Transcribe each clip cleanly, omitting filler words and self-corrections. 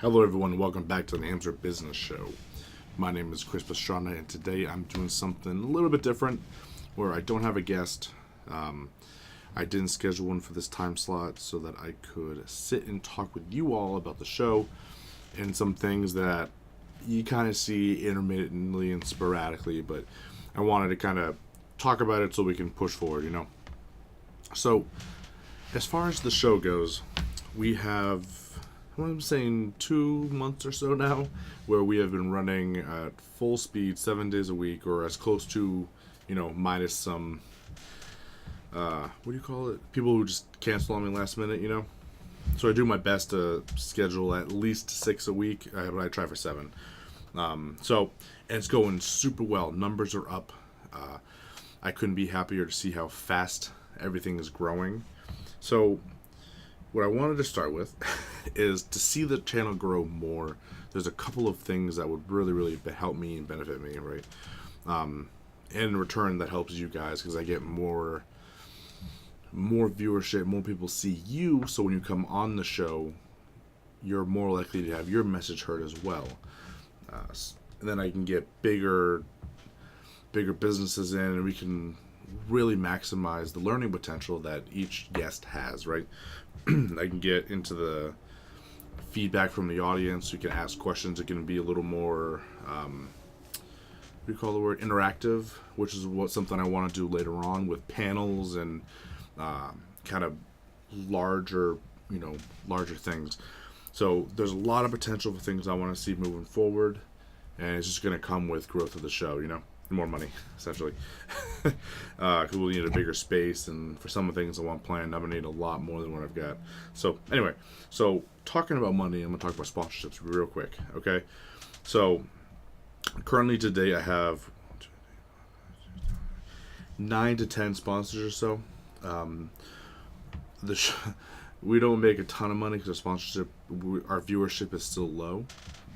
Hello, everyone. Welcome back to the Answer Business Show. My name is Chris Pastrana, and today I'm doing something a little bit different where I don't have a guest. I didn't schedule one for this time slot so that I could sit and talk with you all about the show and some things that you kind of see intermittently and sporadically, but I wanted to kind of talk about it so we can push forward, So, as far as the show goes, we have, I'm saying 2 months or so now, where we have been running at full speed 7 days a week, or as close to, minus some, what do you call it? People who just cancel on me last minute, So I do my best to schedule at least 6 a week, but I try for 7. And it's going super well. Numbers are up. I couldn't be happier to see how fast everything is growing. So what I wanted to start with is to see the channel grow more. There's a couple of things that would really, really help me and benefit me, right? And in return, that helps you guys because I get more viewership, more people see you. So when you come on the show, you're more likely to have your message heard as well. And then I can get bigger businesses in, and we can really maximize the learning potential that each guest has, right? I can get into the feedback from the audience. You can ask questions. It can be a little more, what do you call the word, interactive, which is something I want to do later on with panels and kind of larger things. So there's a lot of potential for things I want to see moving forward, and it's just going to come with growth of the show, more money, essentially. Because we'll need a bigger space, and for some of the things I want planned, I'm going to need a lot more than what I've got. So anyway, talking about money, I'm going to talk about sponsorships real quick, okay? So currently today I have 9 to 10 sponsors or so. We don't make a ton of money because our viewership is still low,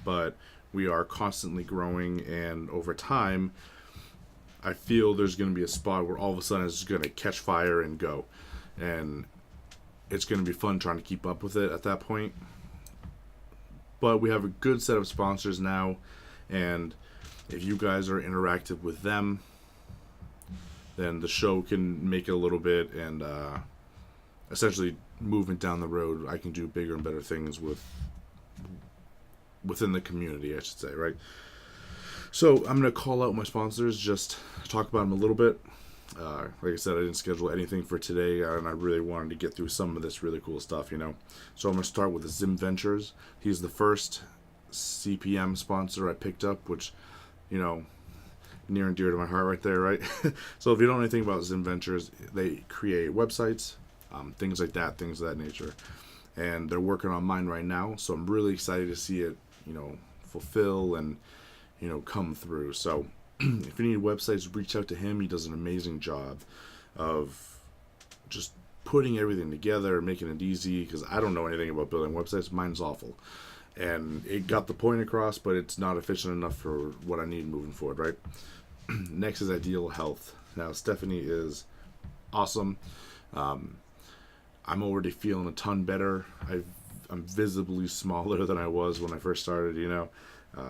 but we are constantly growing, and over time, I feel there's going to be a spot where all of a sudden it's just going to catch fire and go. And it's going to be fun trying to keep up with it at that point. But we have a good set of sponsors now, and if you guys are interactive with them, then the show can make it a little bit, and essentially moving down the road, I can do bigger and better things within the community, I should say, right? So I'm going to call out my sponsors, just talk about them a little bit. Like I said, I didn't schedule anything for today, and I really wanted to get through some of this really cool stuff, So I'm going to start with Zim Ventures. He's the first CPM sponsor I picked up, which, near and dear to my heart right there, right? So if you don't know anything about Zim Ventures, they create websites, things like that, things of that nature. And they're working on mine right now, so I'm really excited to see it, fulfill and, come through. So if you need websites, reach out to him. He does an amazing job of just putting everything together, making it easy, because I don't know anything about building websites. Mine's awful. And it got the point across, but it's not efficient enough for what I need moving forward, right? Next is Ideal Health. Now, Stephanie is awesome. I'm already feeling a ton better. I'm visibly smaller than I was when I first started,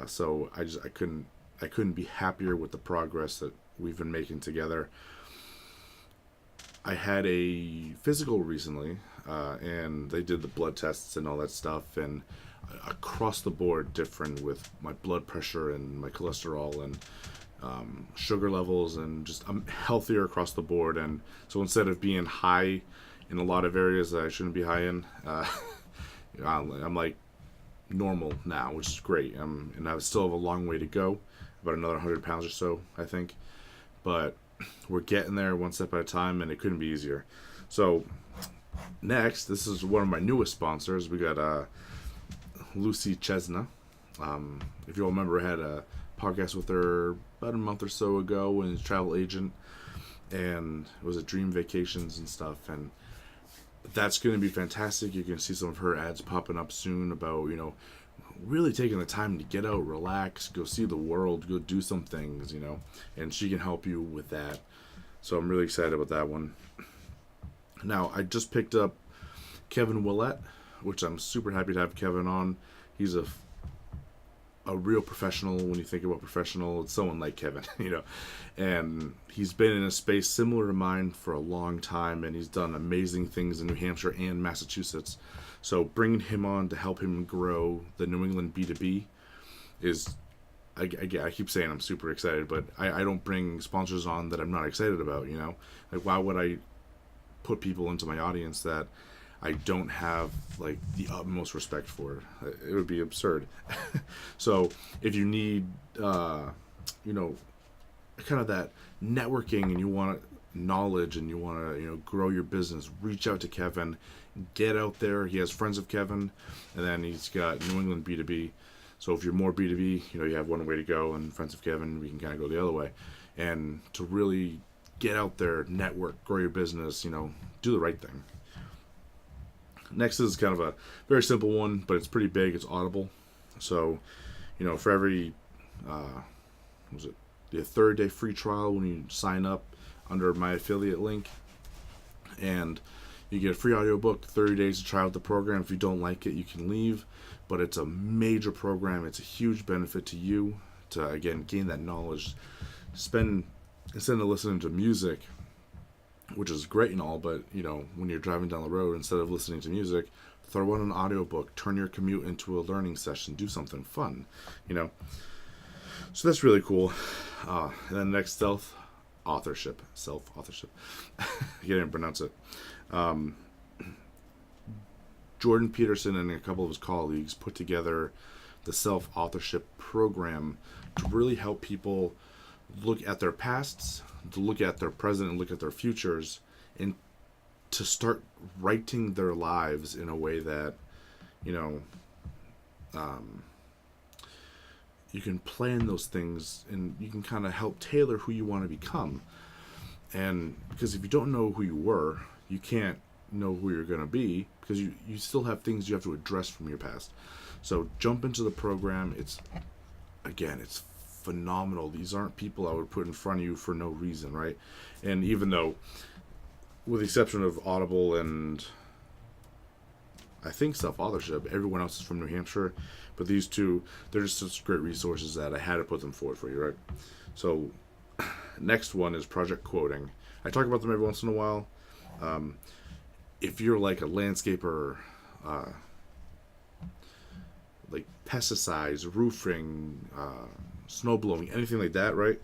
So I couldn't be happier with the progress that we've been making together. I had a physical recently, and they did the blood tests and all that stuff, and across the board different with my blood pressure and my cholesterol and sugar levels, and just I'm healthier across the board. And so instead of being high in a lot of areas that I shouldn't be high in, I'm like normal now, which is great. And I still have a long way to go, about another 100 pounds or so, I think. But we're getting there one step at a time, and it couldn't be easier. So next, this is one of my newest sponsors. We got Lucy Chesna. If you all remember, I had a podcast with her about a month or so ago, and she's a travel agent, and it was at Dream Vacations and stuff, and that's going to be fantastic. You can see some of her ads popping up soon about, really taking the time to get out, relax, go see the world, go do some things, and she can help you with that. So I'm really excited about that one. Now, I just picked up Kevin Willett, which I'm super happy to have Kevin on. he's a real professional. When you think about professional, it's someone like Kevin, and he's been in a space similar to mine for a long time, and he's done amazing things in New Hampshire and Massachusetts. So bringing him on to help him grow the New England B2B is, I keep saying I'm super excited, but I don't bring sponsors on that I'm not excited about, Like, why would I put people into my audience that I don't have, like, the utmost respect for? It would be absurd. So if you need, kind of that networking, and you want knowledge, and you want to, grow your business, reach out to Kevin, get out there. He has Friends of Kevin, and then he's got New England B2B. So if you're more B2B, you have one way to go, and Friends of Kevin, we can kind of go the other way. And to really get out there, network, grow your business, do the right thing. Next is kind of a very simple one, but it's pretty big. It's Audible. So, for every, the 30-day free trial when you sign up under my affiliate link, and you get a free audiobook, 30 days to try out the program. If you don't like it, you can leave. But it's a major program. It's a huge benefit to you to, again, gain that knowledge. Instead of listening to music, which is great and all, but, when you're driving down the road, instead of listening to music, throw on an audiobook, turn your commute into a learning session, do something fun, So that's really cool. And then next, self-authorship. I can't even pronounce it. Jordan Peterson and a couple of his colleagues put together the self-authorship program to really help people look at their pasts, to look at their present, and look at their futures, and to start writing their lives in a way that, you can plan those things, and you can kind of help tailor who you want to become. And because if you don't know who you were, you can't know who you're going to be, because you still have things you have to address from your past. So jump into the program. It's phenomenal. These aren't people I would put in front of you for no reason, right? And even though, with the exception of Audible and I think self-authorship, everyone else is from New Hampshire, but these two, they're just such great resources that I had to put them forward for you, right? So next one is project quoting. I talk about them every once in a while. If you're like a landscaper, like pesticides, roofing, snow blowing, anything like that, right?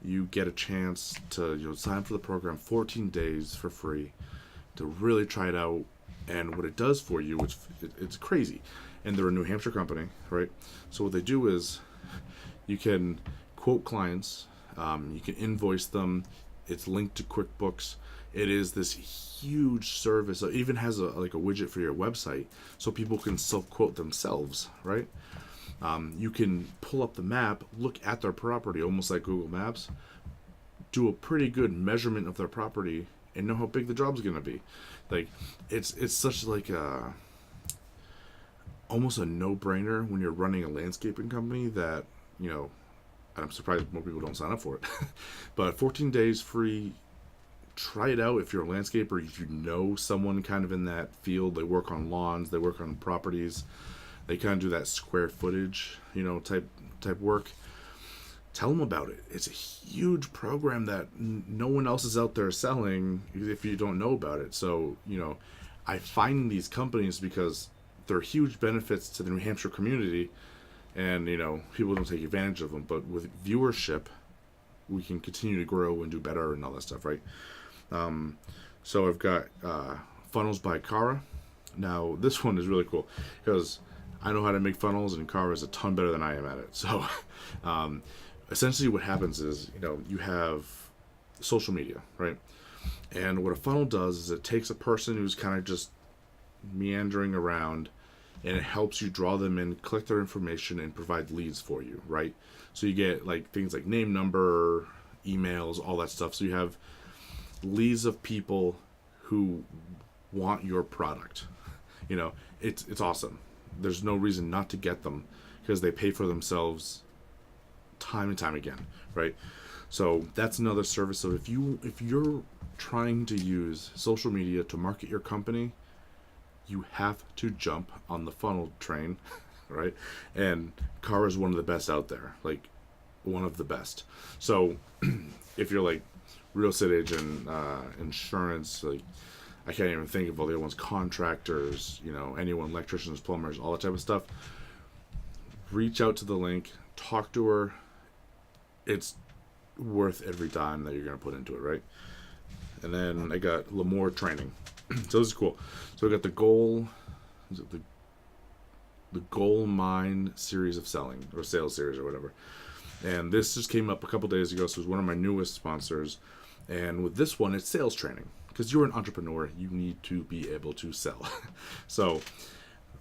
You get a chance to sign for the program, 14 days for free, to really try it out. And what it does for you, it's crazy. And they're a New Hampshire company, right? So what they do is you can quote clients, you can invoice them. It's linked to QuickBooks. It is this huge service. It even has a widget for your website, so people can self-quote themselves, right? You can pull up the map, look at their property, almost like Google Maps, do a pretty good measurement of their property, and know how big the job's going to be. Like, it's such like almost a no-brainer when you're running a landscaping company that, I'm surprised more people don't sign up for it. But 14 days free. Try it out if you're a landscaper, if you know someone kind of in that field. They work on lawns, they work on properties, they kind of do that square footage, type work. Tell them about it. It's a huge program that no one else is out there selling if you don't know about it. So, I find these companies because they're huge benefits to the New Hampshire community, and, people don't take advantage of them. But with viewership, we can continue to grow and do better and all that stuff, right? So I've got funnels by Cara. Now, this one is really cool because I know how to make funnels, and Cara is a ton better than I am at it. So essentially what happens is, you have social media, right? And what a funnel does is it takes a person who's kind of just meandering around, and it helps you draw them in, collect their information, and provide leads for you, right? So you get like things like name, number, emails, all that stuff. So you have leads of people who want your product. It's awesome. There's no reason not to get them, because they pay for themselves time and time again, right? So that's another service. So if you're trying to use social media to market your company, you have to jump on the funnel train. right? And car is one of the best out there, like one of the best. So if you're like real estate agent, insurance, like I can't even think of all the other ones, contractors, anyone, electricians, plumbers, all that type of stuff, reach out to the link, talk to her. It's worth every dime that you're going to put into it, right? And then I got L'Amour training. So this is cool. So I got the goal, is it the Goal Mine series of selling, or sales series, or whatever. And this just came up a couple days ago, so it's one of my newest sponsors. And with this one, it's sales training. Because you're an entrepreneur, you need to be able to sell. So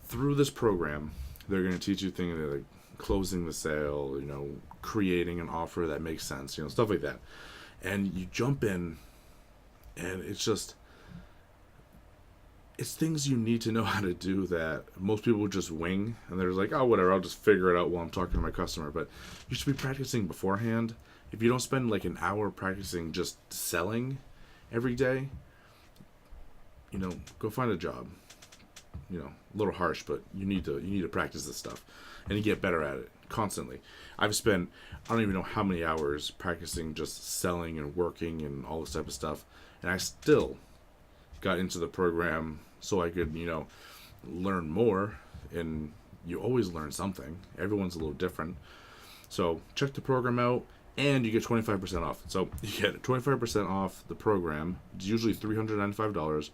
through this program, they're going to teach you things like closing the sale, creating an offer that makes sense, stuff like that. And you jump in, and it's things you need to know how to do that most people just wing, and they're like, oh, whatever, I'll just figure it out while I'm talking to my customer. But you should be practicing beforehand. If you don't spend like an hour practicing just selling every day, go find a job. A little harsh, but you need to practice this stuff, and you get better at it constantly. I've spent, I don't even know how many hours practicing just selling and working and all this type of stuff, and I still got into the program so I could, learn more. And you always learn something. Everyone's a little different. So check the program out, and you get 25% off. So you get 25% off the program. It's usually $395.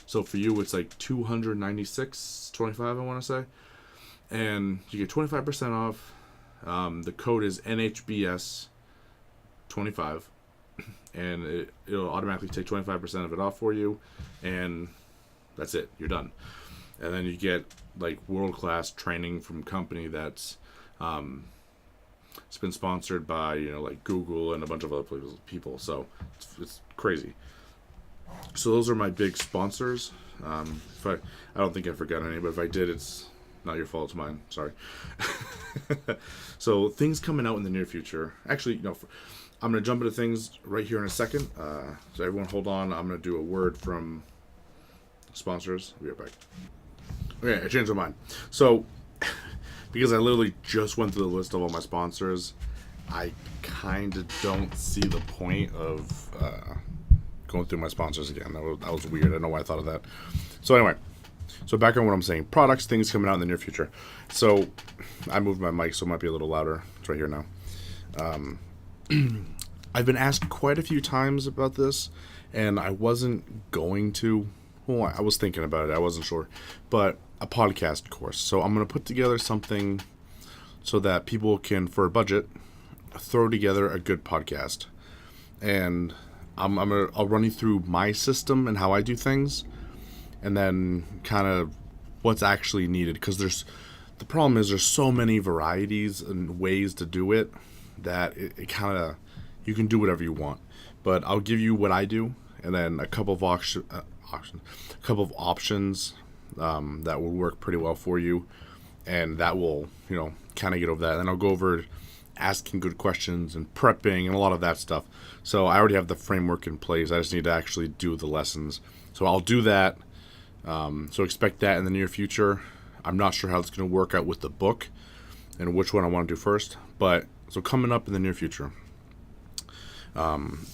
So for you, it's like $296.25, I want to say. And you get 25% off. The code is NHBS25. And it'll automatically take 25% of it off for you. And that's it. You're done. And then you get like world-class training from a company that's it's been sponsored by, like Google and a bunch of other people. So it's crazy. So those are my big sponsors. If I don't think I forgot any, but if I did, it's not your fault, it's mine. Sorry. So things coming out in the near future. Actually, I'm going to jump into things right here in a second. So everyone hold on. I'm going to do a word from sponsors. I'll be right back. Okay, I changed my mind. So because I literally just went through the list of all my sponsors, I kind of don't see the point of going through my sponsors again. That was weird. I don't know why I thought of that. So anyway, back on what I'm saying. Products, things coming out in the near future. So I moved my mic, so it might be a little louder. It's right here now. I've been asked quite a few times about this, and I wasn't going to. Well, I was thinking about it. I wasn't sure. But a podcast course. So I'm going to put together something so that people can, for a budget, throw together a good podcast. And I'll run you through my system and how I do things, and then kind of what's actually needed. Because the problem is there's so many varieties and ways to do it that it kind of, you can do whatever you want. But I'll give you what I do, and then a couple of options that will work pretty well for you, and that will, kind of get over that. And I'll go over asking good questions and prepping and a lot of that stuff. So I already have the framework in place. I just need to actually do the lessons. So I'll do that. So expect that in the near future. I'm not sure how it's going to work out with the book and which one I want to do first. But so coming up in the near future,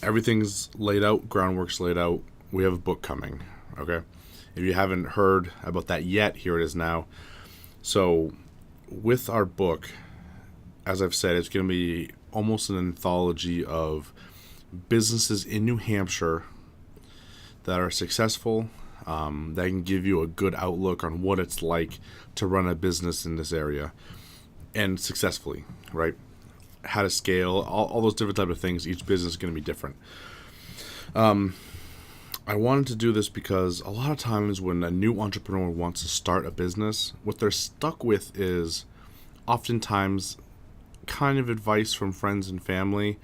everything's laid out, groundwork's laid out. We have a book coming. Okay. If you haven't heard about that yet, here it is now. So with our book, as I've said, it's going to be almost an anthology of businesses in New Hampshire that are successful, that can give you a good outlook on what it's like to run a business in this area and successfully, right? How to scale, all those different type of things. Each business is going to be different. I wanted to do this because a lot of times when a new entrepreneur wants to start a business, what they're stuck with is oftentimes kind of advice from friends and family,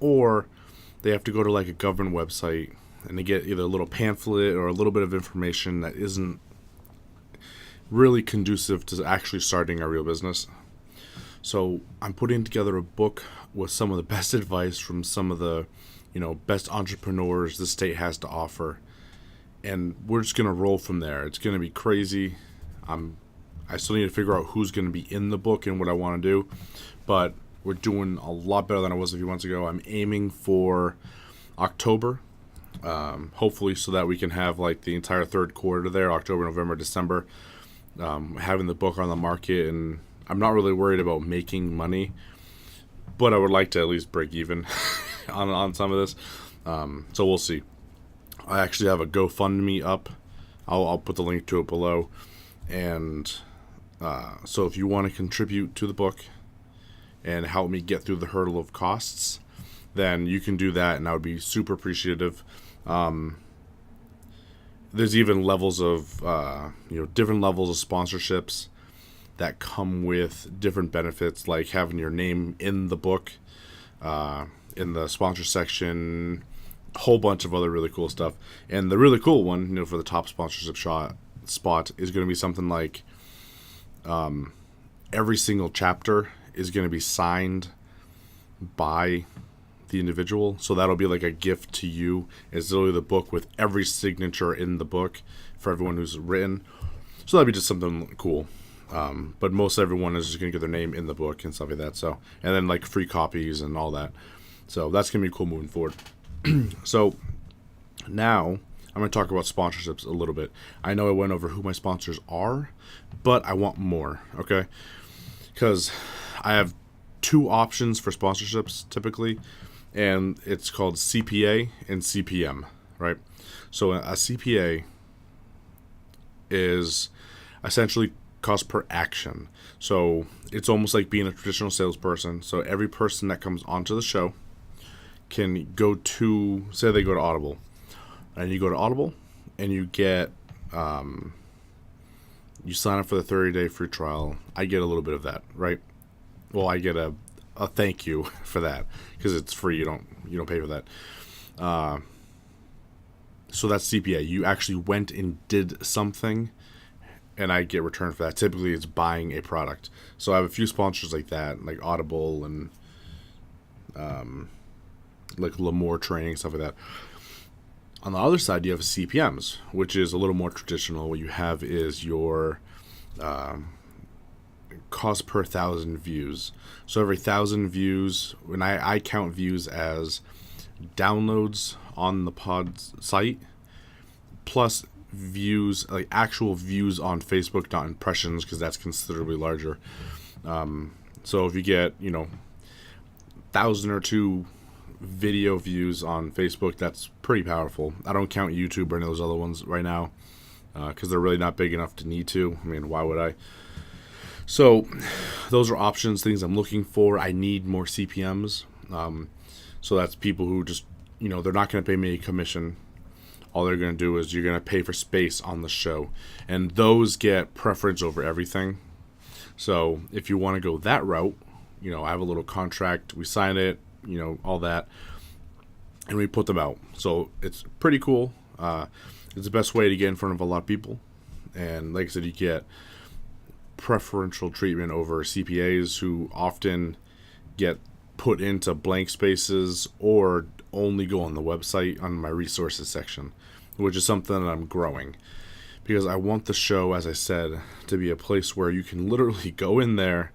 or they have to go to like a government website and they get either a little pamphlet or a little bit of information that isn't really conducive to actually starting a real business. So I'm putting together a book with some of the best advice from some of the best entrepreneurs the state has to offer, and we're just gonna roll from there. It's gonna be crazy. I'm I still need to figure out who's going to be in the book and what I want to do. But we're doing a lot better than I was a few months ago. I'm aiming for October, hopefully, so that we can have like the entire third quarter there, October, November, December, having the book on the market. And I'm not really worried about making money, but I would like to at least break even on some of this. So we'll see. I actually have a GoFundMe up. I'll put the link to it below. And so if you want to contribute to the book and help me get through the hurdle of costs, then you can do that, and I would be super appreciative. There's even levels of, different levels of sponsorships that come with different benefits, like having your name in the book, in the sponsor section, a whole bunch of other really cool stuff. And the really cool one, for the top sponsorship spot is going to be something like every single chapter is going to be signed by the individual. So that'll be like a gift to you. It's literally the book with every signature in the book for everyone who's written. So that'd be just something cool. But most everyone is just going to get their name in the book and stuff like that. So, and then like free copies and all that. So that's going to be cool moving forward. So now I'm going to talk about sponsorships a little bit. I know I went over who my sponsors are, but I want more, okay? Because I have two options for sponsorships typically, and it's called CPA and CPM, right? So a CPA is essentially cost per action. So it's almost like being a traditional salesperson. So every person that comes onto the show can go to, say they go to Audible, and you go to Audible and you get, you sign up for the 30-day free trial. I get a little bit of that, right? Well, I get a thank you for that because it's free. You don't pay for that. So that's CPA. You actually went and did something, and I get returned for that. Typically, it's buying a product. So I have a few sponsors like that, like Audible and like L'Amour training, stuff like that. On the other side, you have CPMs, which is a little more traditional. What you have is your cost per 1,000 views. So every 1,000 views, when I count views as downloads on the pod site, plus views, like actual views on Facebook, not impressions, because that's considerably larger. So if you get, 1,000 or 2 video views on Facebook, that's pretty powerful. I don't count YouTube or any of those other ones right now because they're really not big enough to need to. I mean, why would I? So those are options, things I'm looking for. I need more CPMs. So that's people who just, they're not going to pay me a commission. All they're going to do is you're going to pay for space on the show. And those get preference over everything. So if you want to go that route, I have a little contract. We sign it, all that. And we put them out. So it's pretty cool. It's the best way to get in front of a lot of people. And like I said, you get preferential treatment over CPAs who often get put into blank spaces or only go on the website on my resources section, which is something that I'm growing because I want the show, as I said, to be a place where you can literally go in there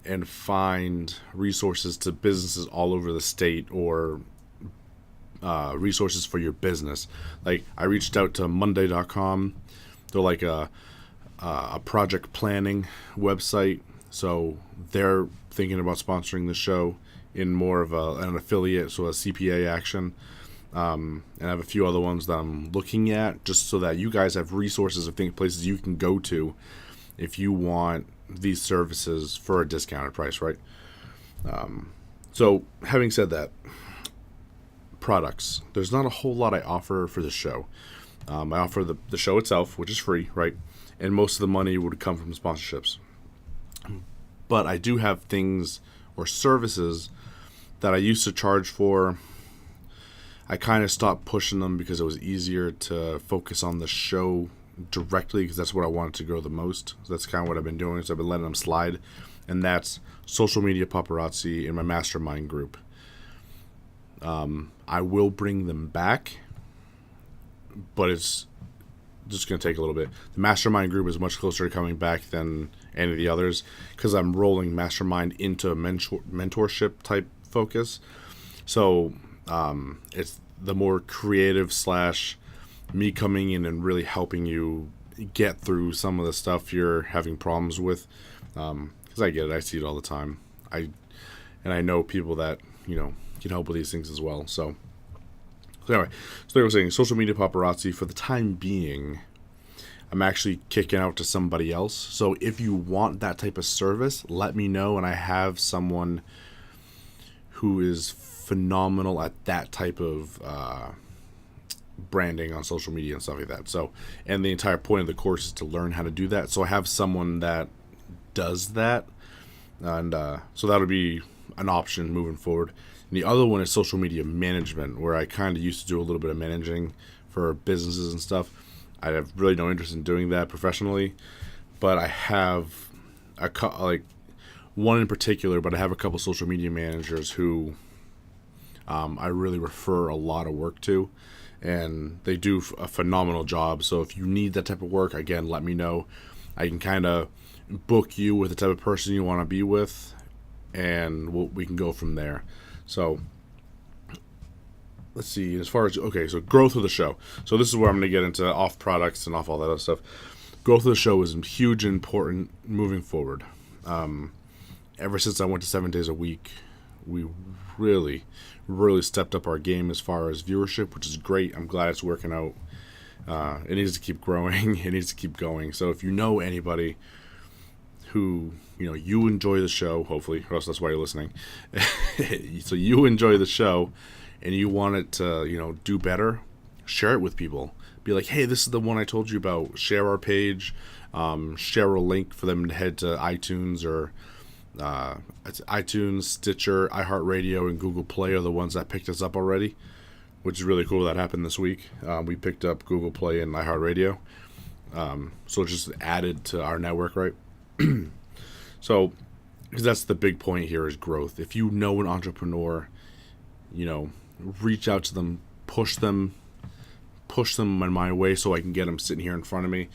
and find resources to businesses all over the state or resources for your business. Like I reached out to Monday.com. They're like a project planning website. So they're thinking about sponsoring the show in more of an affiliate, so a CPA action. And I have a few other ones that I'm looking at just so that you guys have resources of places you can go to if you want these services for a discounted price, right? So having said that, products. There's not a whole lot I offer for the show. I offer the show itself, which is free, right? And most of the money would come from sponsorships. But I do have things or services that I used to charge for. I kind of stopped pushing them because it was easier to focus on the show directly because that's what I wanted to grow the most. So that's kind of what I've been doing. So I've been letting them slide. And that's social media paparazzi in my Mastermind Group. I will bring them back, but it's just going to take a little bit. The Mastermind Group is much closer to coming back than any of the others because I'm rolling Mastermind into a mentorship type focus. So it's the more creative / me coming in and really helping you get through some of the stuff you're having problems with. Because I get it. I see it all the time. I know people that, can help with these things as well. So anyway, so they were saying social media paparazzi for the time being, I'm actually kicking out to somebody else. So if you want that type of service, let me know. And I have someone who is phenomenal at that type of branding on social media and stuff like that. So, and the entire point of the course is to learn how to do that. So I have someone that does that. And so that'll be an option moving forward. And the other one is social media management, where I kind of used to do a little bit of managing for businesses and stuff. I have really no interest in doing that professionally, but I have one in particular, but I have a couple social media managers who I really refer a lot of work to, and they do a phenomenal job. So if you need that type of work, again, let me know. I can kind of book you with the type of person you want to be with, and we can go from there. So let's see, as far as, so growth of the show. So this is where I'm going to get into off products and off all that other stuff. Growth of the show is huge and important moving forward. Ever since I went to 7 days a week, we really stepped up our game as far as viewership, which is great. I'm glad it's working out. It needs to keep growing. It needs to keep going. So if you know anybody who, you enjoy the show, hopefully, or else that's why you're listening. So you enjoy the show and you want it to, do better, share it with people. Be like, hey, this is the one I told you about. Share our page. Share a link for them to head to iTunes or it's iTunes, Stitcher, iHeartRadio, and Google Play are the ones that picked us up already, which is really cool. That happened this week. We picked up Google Play and iHeartRadio. So it's just added to our network, right? So, because that's the big point here is growth. If you know an entrepreneur, reach out to them, push them in my way so I can get them sitting here in front of me,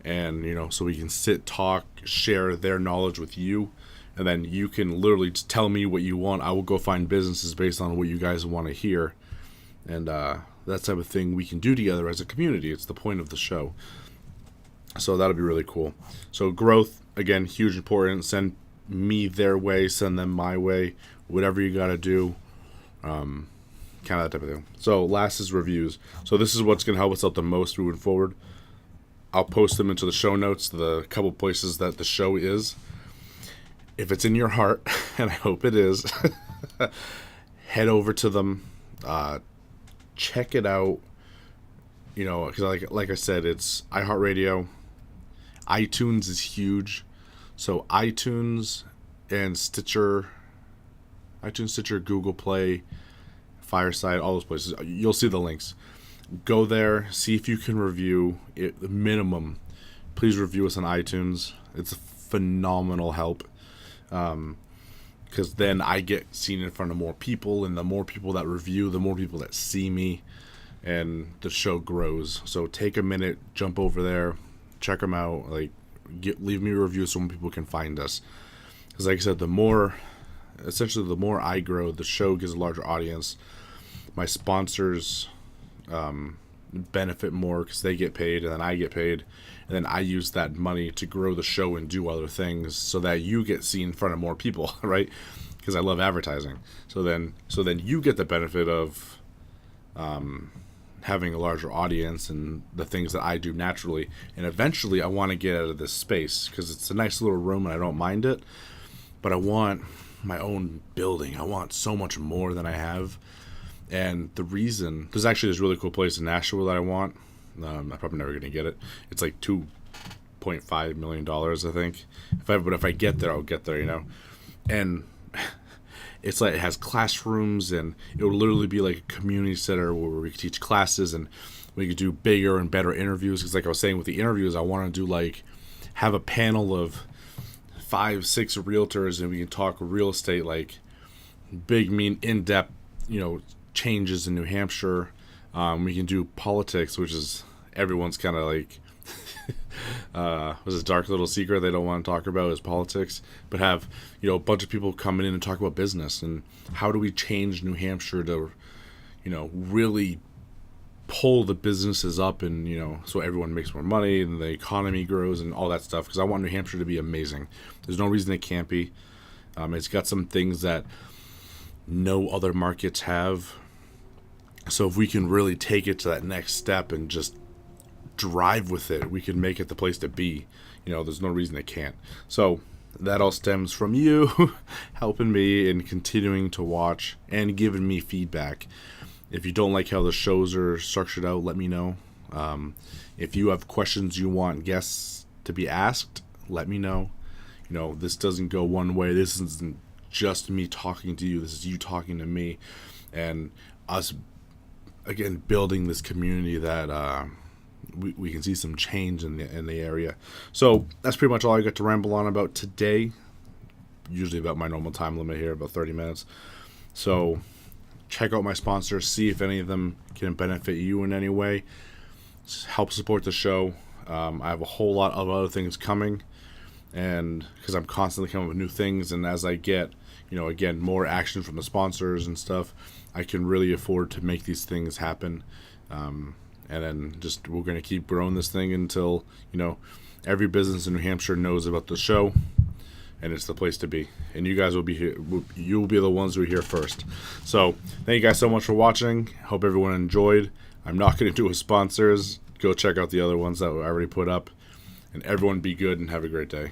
and so we can sit, talk, share their knowledge with you, and then you can literally just tell me what you want. I will go find businesses based on what you guys want to hear, and that type of thing we can do together as a community. It's the point of the show. So that'll be really cool. So growth, again, huge important. Send me their way, send them my way, whatever you got to do. Kind of that type of thing. So last is reviews. So this is what's going to help us out the most moving forward. I'll post them into the show notes, the couple places that the show is. If it's in your heart, and I hope it is, head over to them. Check it out. Because like I said, it's iHeartRadio. iTunes is huge. So iTunes, Stitcher, Google Play, Fireside, all those places. You'll see the links. Go there, see if you can review it. The minimum, please review us on iTunes. It's a phenomenal help. Because then I get seen in front of more people, and the more people that review, the more people that see me, and the show grows. So take a minute, jump over there, check them out. Leave me a review so more people can find us. Because like I said, the more I grow, the show gets a larger audience. My sponsors benefit more because they get paid, and then I get paid, and then I use that money to grow the show and do other things so that you get seen in front of more people, right? Because I love advertising. So then you get the benefit of having a larger audience and the things that I do naturally. And eventually I want to get out of this space because it's a nice little room and I don't mind it, but I want my own building. I want so much more than I have. And the reason, there's actually this really cool place in Nashville that I want. I'm probably never going to get it. It's like $2.5 million, I think. But if I get there, I'll get there, And it's like it has classrooms, and it will literally be like a community center where we could teach classes, and we could do bigger and better interviews. Because like I was saying with the interviews, I want to do have a panel of 5-6 realtors, and we can talk real estate, big, in-depth, changes in New Hampshire. We can do politics, which is everyone's kind of like, was this dark little secret they don't want to talk about is politics, but have, a bunch of people coming in and talk about business and how do we change New Hampshire to, really pull the businesses up and, so everyone makes more money and the economy grows and all that stuff. Because I want New Hampshire to be amazing. There's no reason it can't be. It's got some things that no other markets have. So if we can really take it to that next step and just drive with it, we can make it the place to be. There's no reason it can't. So that all stems from you helping me and continuing to watch and giving me feedback. If you don't like how the shows are structured out, let me know. If you have questions you want guests to be asked, let me know. This doesn't go one way. This isn't just me talking to you. This is you talking to me. And us, again, building this community that we can see some change in the area. So that's pretty much all I got to ramble on about today. Usually about my normal time limit here, about 30 minutes. So check out my sponsors, see if any of them can benefit you in any way. Help support the show. I have a whole lot of other things coming, and because I'm constantly coming up with new things, and as I get, again, more action from the sponsors and stuff, I can really afford to make these things happen. And then just we're going to keep growing this thing until, every business in New Hampshire knows about the show. And it's the place to be. And you guys will be here. You'll be the ones who are here first. So thank you guys so much for watching. Hope everyone enjoyed. I'm not going to do a sponsors. Go check out the other ones that I already put up. And everyone be good and have a great day.